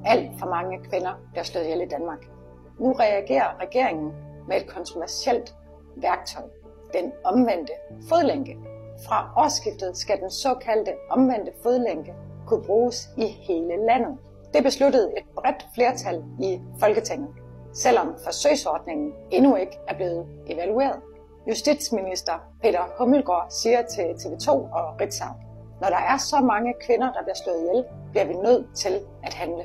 Alt for mange kvinder bliver slået ihjel i Danmark. Nu reagerer regeringen med et kontroversielt værktøj, den omvendte fodlænke. Fra årsskiftet skal den såkaldte omvendte fodlænke kunne bruges i hele landet. Det besluttede et bredt flertal i Folketinget, selvom forsøgsordningen endnu ikke er blevet evalueret. Justitsminister Peter Hummelgaard siger til TV2 og Ritzau: "Når der er så mange kvinder, der bliver slået ihjel, bliver vi nødt til at handle."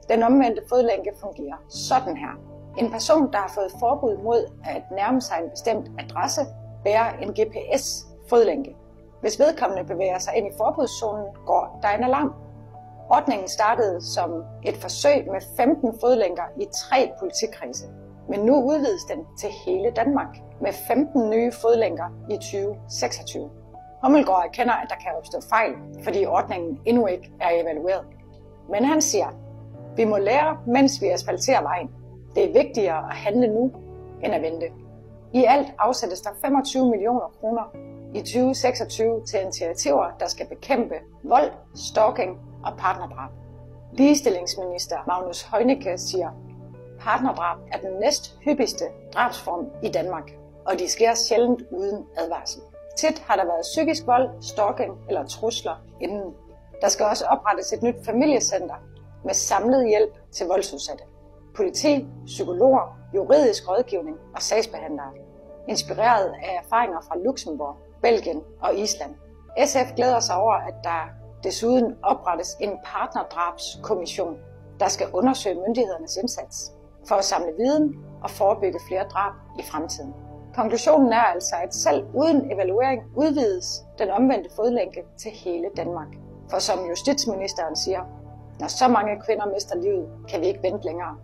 Den omvendte fodlænke fungerer sådan her. En person, der har fået forbud mod at nærme sig en bestemt adresse, bærer en GPS-fodlænke. Hvis vedkommende bevæger sig ind i forbudszonen, går der en alarm. Ordningen startede som et forsøg med 15 fodlænker i 3 politikredse, men nu udvides den til hele Danmark med 15 nye fodlænker i 2026. Hummelgaard erkender, at der kan opstå fejl, fordi ordningen endnu ikke er evalueret. Men han siger: "Vi må lære, mens vi asfalterer vejen. Det er vigtigere at handle nu, end at vente." I alt afsættes der 25 millioner kroner i 2026 til initiativer, der skal bekæmpe vold, stalking og partnerdrab. Ligestillingsminister Magnus Heunicke siger: "Partnerdrab er den næst hyppigste drabsform i Danmark, og de sker sjældent uden advarsel. Tit har der været psykisk vold, stalking eller trusler inden. Der skal også oprettes et nyt familiecenter med samlet hjælp til voldsudsatte. Politi, psykologer, juridisk rådgivning og sagsbehandlere. Inspireret af erfaringer fra Luxembourg, Belgien og Island. SF glæder sig over, at der desuden oprettes en partnerdrabskommission, der skal undersøge myndighedernes indsats for at samle viden og forebygge flere drab i fremtiden." Konklusionen er altså, at selv uden evaluering udvides den omvendte fodlænke til hele Danmark. For som justitsministeren siger: "Når så mange kvinder mister livet, kan vi ikke vente længere."